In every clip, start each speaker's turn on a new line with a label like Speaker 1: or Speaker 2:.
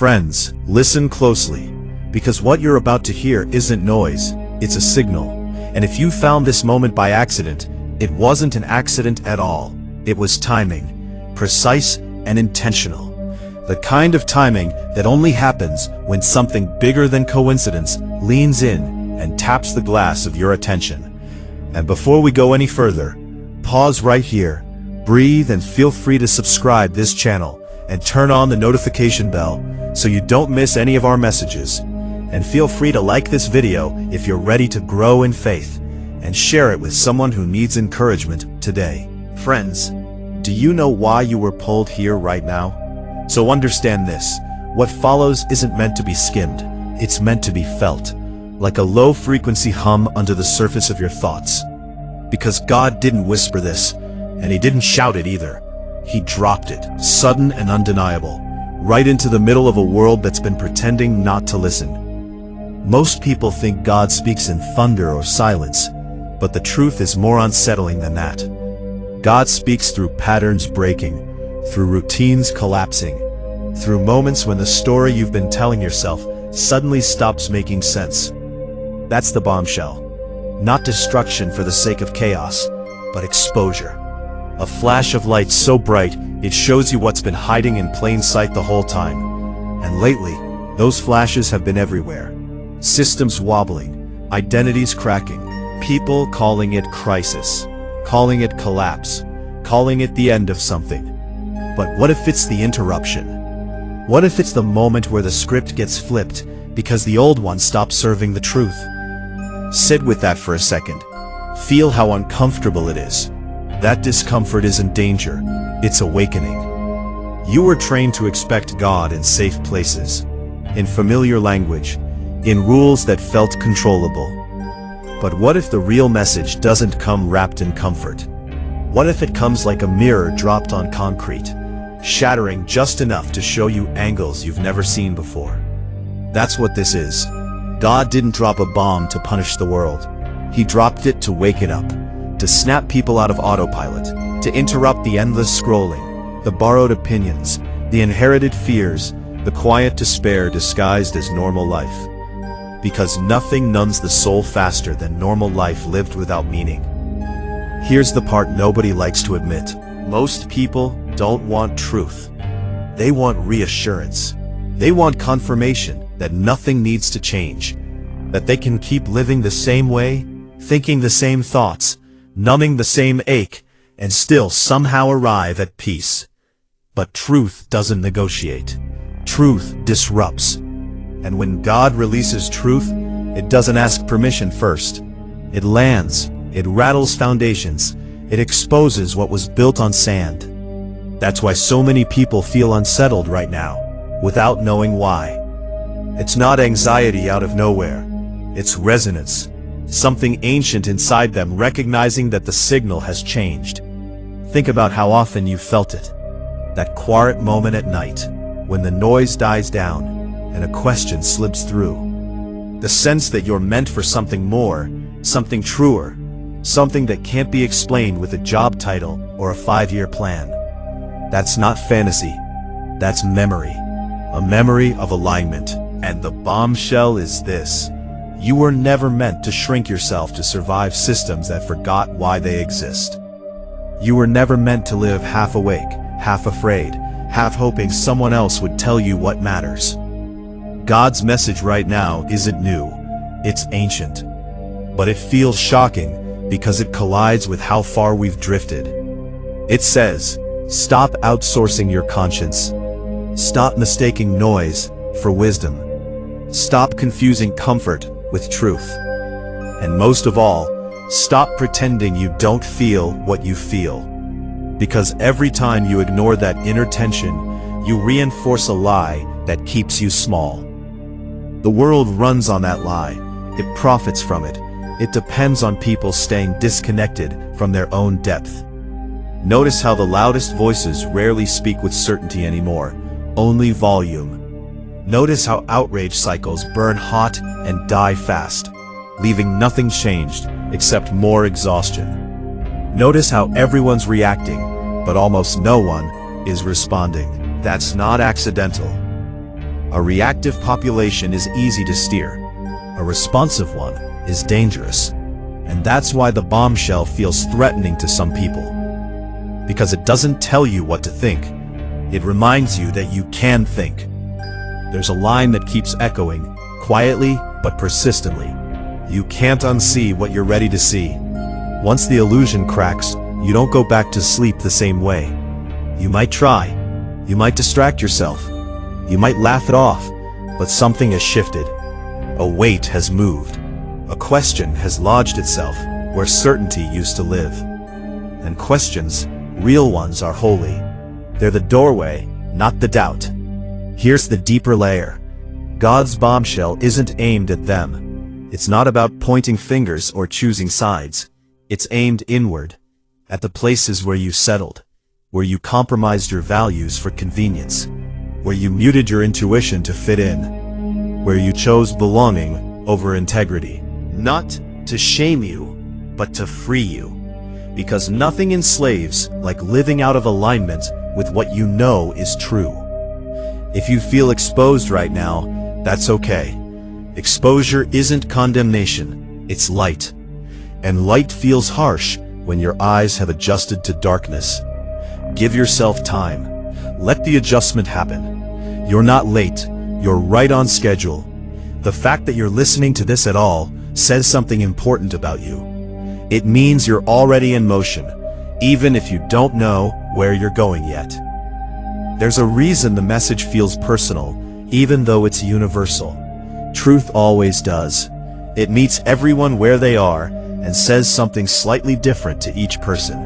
Speaker 1: Friends, listen closely, because what you're about to hear isn't noise, it's a signal. And if you found this moment by accident, it wasn't an accident at all. It was timing, precise and intentional. The kind of timing that only happens when something bigger than coincidence leans in and taps the glass of your attention. And before we go any further, pause right here, breathe, and feel free to subscribe this channel and turn on the notification bell so you don't miss any of our messages. And feel free to like this video if you're ready to grow in faith, and share it with someone who needs encouragement today. Friends, do you know why you were pulled here right now? So understand this: what follows isn't meant to be skimmed, it's meant to be felt, like a low-frequency hum under the surface of your thoughts. Because God didn't whisper this, and He didn't shout it either. He dropped it, sudden and undeniable, right into the middle of a world that's been pretending not to listen. Most people think God speaks in thunder or silence, but the truth is more unsettling than that. God speaks through patterns breaking, through routines collapsing, through moments when the story you've been telling yourself suddenly stops making sense. That's the bombshell. Not destruction for the sake of chaos, but exposure. A flash of light so bright it shows you what's been hiding in plain sight the whole time. And lately, those flashes have been everywhere. Systems wobbling, identities cracking, people calling it crisis, calling it collapse, calling it the end of something. But what if it's the interruption? What if it's the moment where the script gets flipped because the old one stops serving the truth? Sit with that for a second. Feel how uncomfortable it is. That discomfort isn't danger, it's awakening. You were trained to expect God in safe places, in familiar language, in rules that felt controllable. But what if the real message doesn't come wrapped in comfort? What if it comes like a mirror dropped on concrete, shattering just enough to show you angles you've never seen before? That's what this is. God didn't drop a bomb to punish the world. He dropped it to wake it up, to snap people out of autopilot, to interrupt the endless scrolling, the borrowed opinions, the inherited fears, the quiet despair disguised as normal life. Because nothing numbs the soul faster than normal life lived without meaning. Here's the part nobody likes to admit. Most people don't want truth. They want reassurance. They want confirmation that nothing needs to change, that they can keep living the same way, thinking the same thoughts, numbing the same ache, and still somehow arrive at peace. But truth doesn't negotiate. Truth disrupts. And when God releases truth, it doesn't ask permission first. It lands, it rattles foundations, it exposes what was built on sand. That's why so many people feel unsettled right now, without knowing why. It's not anxiety out of nowhere. It's resonance. Something ancient inside them recognizing that the signal has changed. Think about how often you've felt it. That quiet moment at night, when the noise dies down, and a question slips through. The sense that you're meant for something more, something truer, something that can't be explained with a job title or a 5-year plan. That's not fantasy. That's memory. A memory of alignment. And the bombshell is this: you were never meant to shrink yourself to survive systems that forgot why they exist. You were never meant to live half awake, half afraid, half hoping someone else would tell you what matters. God's message right now isn't new, it's ancient. But it feels shocking because it collides with how far we've drifted. It says, stop outsourcing your conscience. Stop mistaking noise for wisdom. Stop confusing comfort with truth. And most of all, stop pretending you don't feel what you feel. Because every time you ignore that inner tension, you reinforce a lie that keeps you small. The world runs on that lie. It profits from it. It depends on people staying disconnected from their own depth. Notice how the loudest voices rarely speak with certainty anymore, only volume. Notice how outrage cycles burn hot and die fast, leaving nothing changed except more exhaustion. Notice how everyone's reacting, but almost no one is responding. That's not accidental. A reactive population is easy to steer. A responsive one is dangerous. And that's why the bombshell feels threatening to some people. Because it doesn't tell you what to think. It reminds you that you can think. There's a line that keeps echoing, quietly but persistently. You can't unsee what you're ready to see. Once the illusion cracks, you don't go back to sleep the same way. You might try. You might distract yourself. You might laugh it off, but something has shifted. A weight has moved. A question has lodged itself where certainty used to live. And questions, real ones, are holy. They're the doorway, not the doubt. Here's the deeper layer. God's bombshell isn't aimed at them. It's not about pointing fingers or choosing sides. It's aimed inward, at the places where you settled, where you compromised your values for convenience, where you muted your intuition to fit in, where you chose belonging over integrity. Not to shame you, but to free you. Because nothing enslaves like living out of alignment with what you know is true. If you feel exposed right now, that's okay. Exposure isn't condemnation, it's light. And light feels harsh when your eyes have adjusted to darkness. Give yourself time. Let the adjustment happen. You're not late, you're right on schedule. The fact that you're listening to this at all says something important about you. It means you're already in motion, even if you don't know where you're going yet. There's a reason the message feels personal, even though it's universal. Truth always does. It meets everyone where they are and says something slightly different to each person.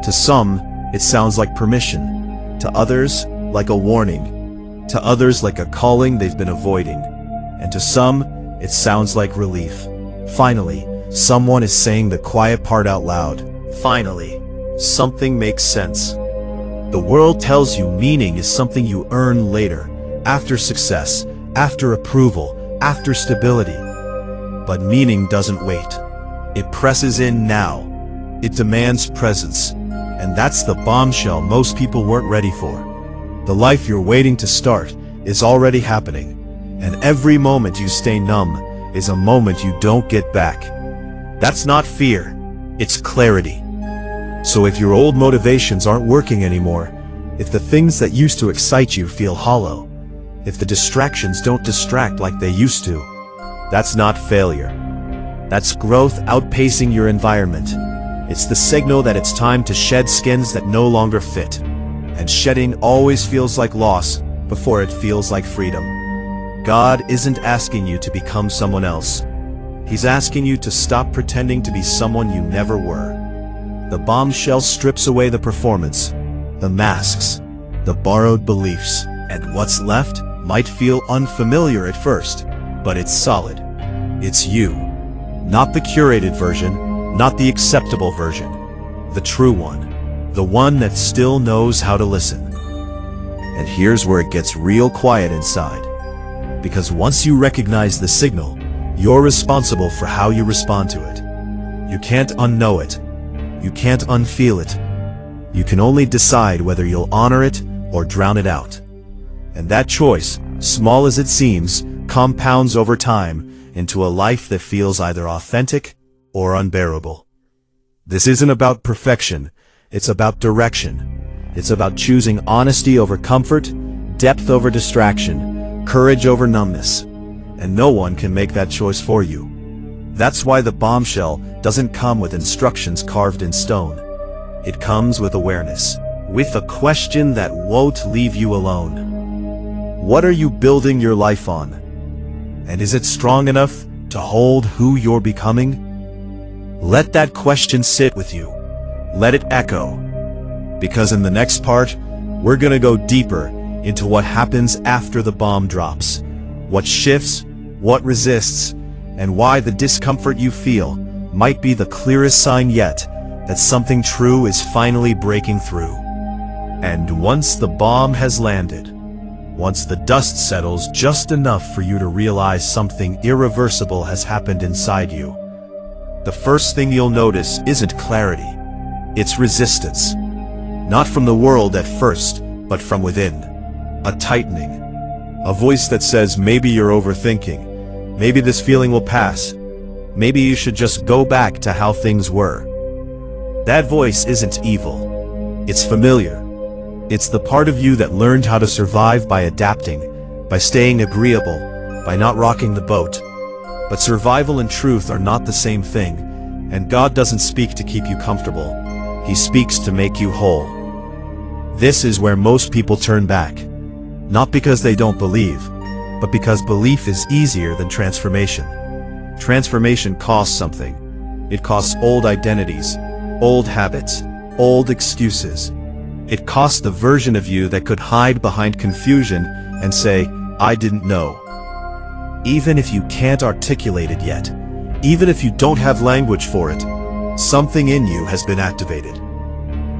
Speaker 1: To some, it sounds like permission. To others, like a warning. To others, like a calling they've been avoiding. And to some, it sounds like relief. Finally, someone is saying the quiet part out loud. Finally, something makes sense. The world tells you meaning is something you earn later, after success, after approval, after stability. But meaning doesn't wait. It presses in now. It demands presence. And that's the bombshell most people weren't ready for. The life you're waiting to start is already happening. And every moment you stay numb is a moment you don't get back. That's not fear, it's clarity. So if your old motivations aren't working anymore, if the things that used to excite you feel hollow, if the distractions don't distract like they used to, that's not failure. That's growth outpacing your environment. It's the signal that it's time to shed skins that no longer fit. And shedding always feels like loss before it feels like freedom. God isn't asking you to become someone else. He's asking you to stop pretending to be someone you never were. The bombshell strips away the performance, the masks, the borrowed beliefs, and what's left might feel unfamiliar at first, but it's solid. It's you. Not the curated version, not the acceptable version. The true one. The one that still knows how to listen. And here's where it gets real quiet inside. Because once you recognize the signal, you're responsible for how you respond to it. You can't unknow it. You can't unfeel it. You can only decide whether you'll honor it or drown it out. And that choice, small as it seems, compounds over time into a life that feels either authentic or unbearable. This isn't about perfection, it's about direction. It's about choosing honesty over comfort, depth over distraction, courage over numbness. And no one can make that choice for you. That's why the bombshell doesn't come with instructions carved in stone. It comes with awareness, with a question that won't leave you alone. What are you building your life on? And is it strong enough to hold who you're becoming? Let that question sit with you. Let it echo. Because in the next part, we're gonna go deeper into what happens after the bomb drops. What shifts, what resists, and why the discomfort you feel might be the clearest sign yet that something true is finally breaking through. And once the bomb has landed, once the dust settles just enough for you to realize something irreversible has happened inside you, the first thing you'll notice isn't clarity, it's resistance. Not from the world at first, but from within. A tightening, A voice that says maybe you're overthinking, maybe this feeling will pass, maybe you should just go back to how things were. That voice isn't evil. It's familiar. It's the part of you that learned how to survive by adapting, by staying agreeable, by not rocking the boat. But survival and truth are not the same thing, and God doesn't speak to keep you comfortable. He speaks to make you whole. This is where most people turn back. Not because they don't believe, but because belief is easier than transformation. Transformation costs something. It costs old identities, old habits, old excuses. It costs the version of you that could hide behind confusion and say, "I didn't know." Even if you can't articulate it yet, even if you don't have language for it, something in you has been activated.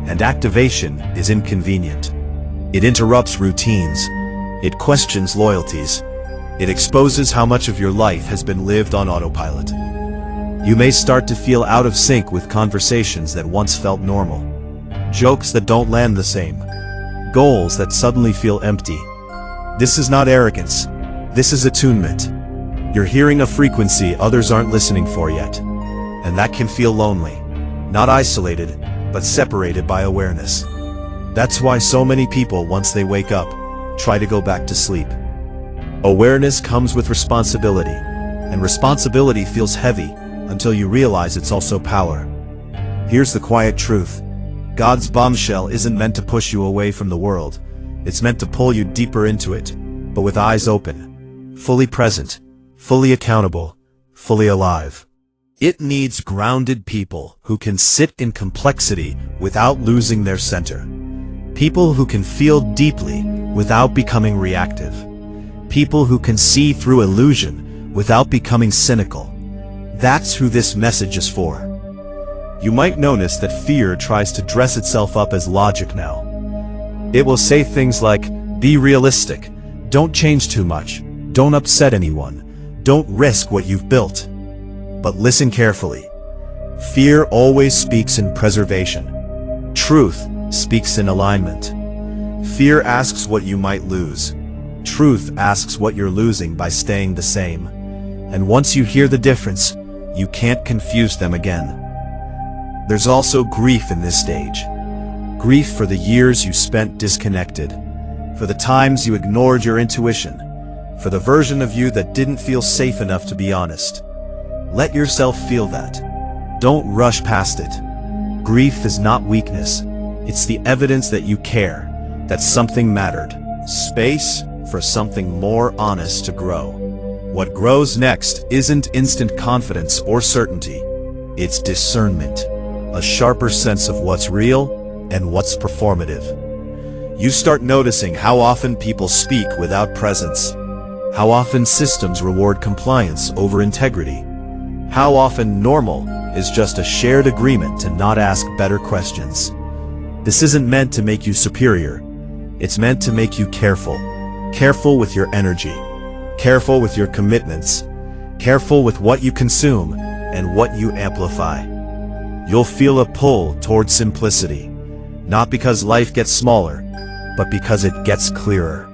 Speaker 1: And activation is inconvenient. It interrupts routines. It questions loyalties. It exposes how much of your life has been lived on autopilot. You may start to feel out of sync with conversations that once felt normal. Jokes that don't land the same. Goals that suddenly feel empty. This is not arrogance. This is attunement. You're hearing a frequency others aren't listening for yet. And that can feel lonely. Not isolated, but separated by awareness. That's why so many people, once they wake up, try to go back to sleep. Awareness comes with responsibility, and responsibility feels heavy until you realize it's also power. Here's the quiet truth. God's bombshell isn't meant to push you away from the world. It's meant to pull you deeper into it, but with eyes open, fully present, fully accountable, fully alive. It needs grounded people who can sit in complexity without losing their center. People who can feel deeply without becoming reactive. People who can see through illusion without becoming cynical. That's who this message is for. You might notice that fear tries to dress itself up as logic now. It will say things like, be realistic, don't change too much, don't upset anyone, don't risk what you've built. But listen carefully. Fear always speaks in preservation. Truth speaks in alignment. Fear asks what you might lose. Truth asks what you're losing by staying the same. And once you hear the difference, you can't confuse them again. There's also grief in this stage. Grief for the years you spent disconnected, for the times you ignored your intuition, for the version of you that didn't feel safe enough to be honest. Let yourself feel that. Don't rush past it. Grief is not weakness. It's the evidence that you care, that something mattered. Space for something more honest to grow. What grows next isn't instant confidence or certainty. It's discernment, a sharper sense of what's real and what's performative. You start noticing how often people speak without presence, how often systems reward compliance over integrity, how often normal is just a shared agreement to not ask better questions. This isn't meant to make you superior. It's meant to make you careful. Careful with your energy. Careful with your commitments. Careful with what you consume and what you amplify. You'll feel a pull towards simplicity, not because life gets smaller, but because it gets clearer.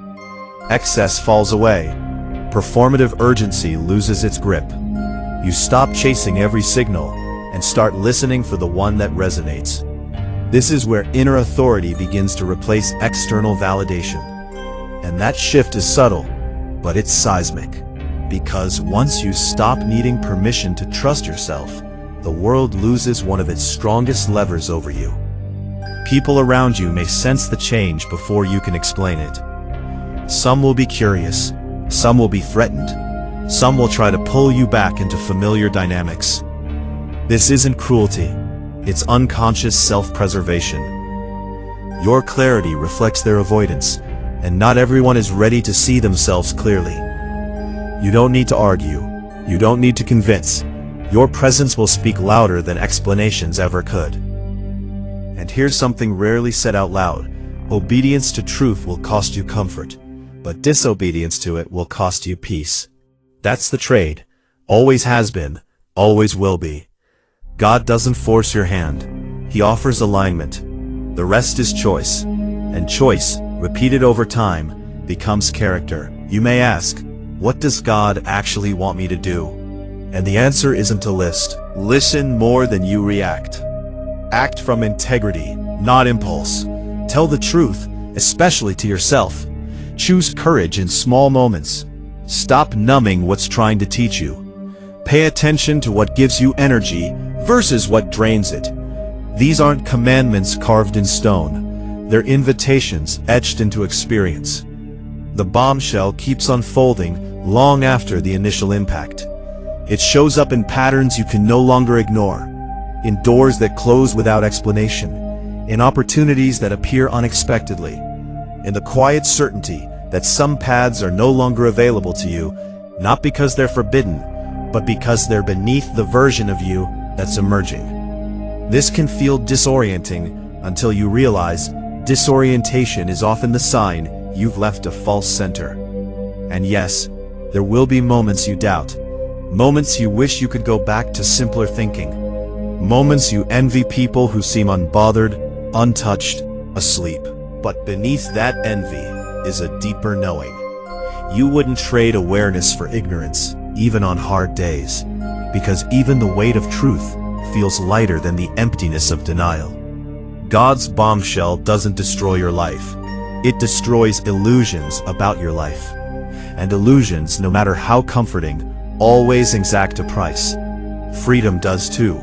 Speaker 1: Excess falls away. Performative urgency loses its grip. You stop chasing every signal and start listening for the one that resonates. This is where inner authority begins to replace external validation. And that shift is subtle, but it's seismic. Because once you stop needing permission to trust yourself, the world loses one of its strongest levers over you. People around you may sense the change before you can explain it. Some will be curious, some will be threatened, some will try to pull you back into familiar dynamics. This isn't cruelty, it's unconscious self-preservation. Your clarity reflects their avoidance, and not everyone is ready to see themselves clearly. You don't need to argue, you don't need to convince. Your presence will speak louder than explanations ever could. And here's something rarely said out loud. Obedience to truth will cost you comfort, but disobedience to it will cost you peace. That's the trade. Always has been, always will be. God doesn't force your hand. He offers alignment. The rest is choice. And choice, repeated over time, becomes character. You may ask, what does God actually want me to do? And the answer isn't a list. Listen more than you react. Act from integrity, not impulse. Tell the truth, especially to yourself. Choose courage in small moments. Stop numbing what's trying to teach you. Pay attention to what gives you energy versus what drains it. These aren't commandments carved in stone. They're invitations etched into experience. The bombshell keeps unfolding long after the initial impact. It shows up in patterns you can no longer ignore, in doors that close without explanation, in opportunities that appear unexpectedly, in the quiet certainty that some paths are no longer available to you, not because they're forbidden, but because they're beneath the version of you that's emerging. This can feel disorienting until you realize disorientation is often the sign you've left a false center. And yes, there will be moments you doubt, moments you wish you could go back to simpler thinking, moments you envy people who seem unbothered, untouched, asleep. But beneath that envy is a deeper knowing. You wouldn't trade awareness for ignorance, even on hard days, because even the weight of truth feels lighter than the emptiness of denial. God's bombshell doesn't destroy your life. It destroys illusions about your life. And illusions, no matter how comforting, always exact a price. Freedom does too.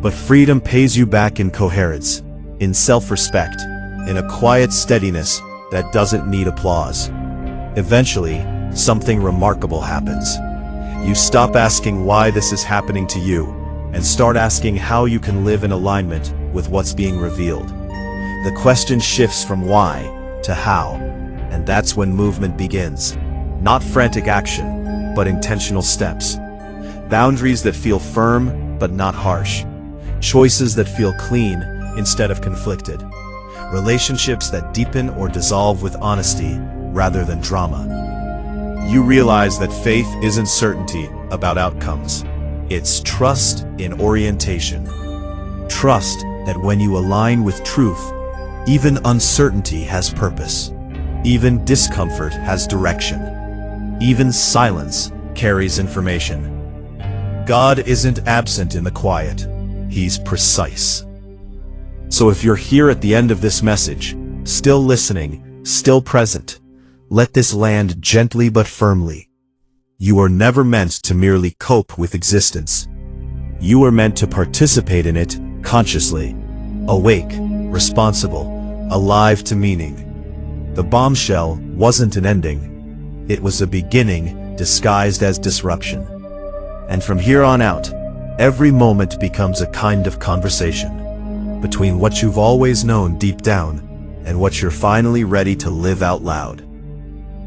Speaker 1: But freedom pays you back in coherence, in self-respect, in a quiet steadiness that doesn't need applause. Eventually, something remarkable happens. You stop asking why this is happening to you, and start asking how you can live in alignment with what's being revealed. The question shifts from why to how, and that's when movement begins. Not frantic action, but intentional steps. Boundaries that feel firm, but not harsh. Choices that feel clean instead of conflicted. Relationships that deepen or dissolve with honesty rather than drama. You realize that faith isn't certainty about outcomes. It's trust in orientation. Trust that when you align with truth, even uncertainty has purpose. Even discomfort has direction. Even silence carries information. God isn't absent in the quiet. He's precise. So if you're here at the end of this message, still listening, still present, let this land gently but firmly. You are never meant to merely cope with existence. You are meant to participate in it consciously, awake, responsible, alive to meaning. The bombshell wasn't an ending. It was a beginning disguised as disruption. And from here on out, every moment becomes a kind of conversation between what you've always known deep down and what you're finally ready to live out loud.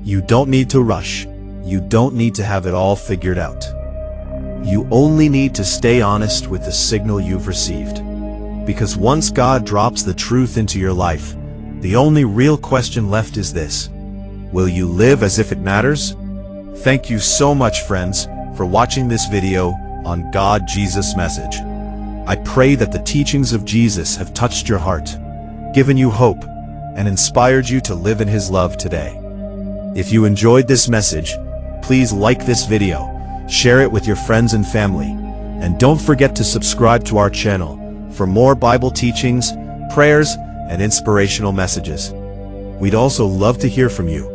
Speaker 1: You don't need to rush. You don't need to have it all figured out. You only need to stay honest with the signal you've received. Because once God drops the truth into your life, the only real question left is this: will you live as if it matters? Thank you so much, friends, for watching this video on God Jesus Message. I pray that the teachings of Jesus have touched your heart, given you hope, and inspired you to live in His love today. If you enjoyed this message, please like this video, share it with your friends and family, and don't forget to subscribe to our channel for more Bible teachings, prayers, and inspirational messages. We'd also love to hear from you.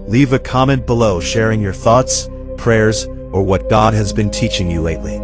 Speaker 1: Leave a comment below sharing your thoughts, prayers, or what God has been teaching you lately.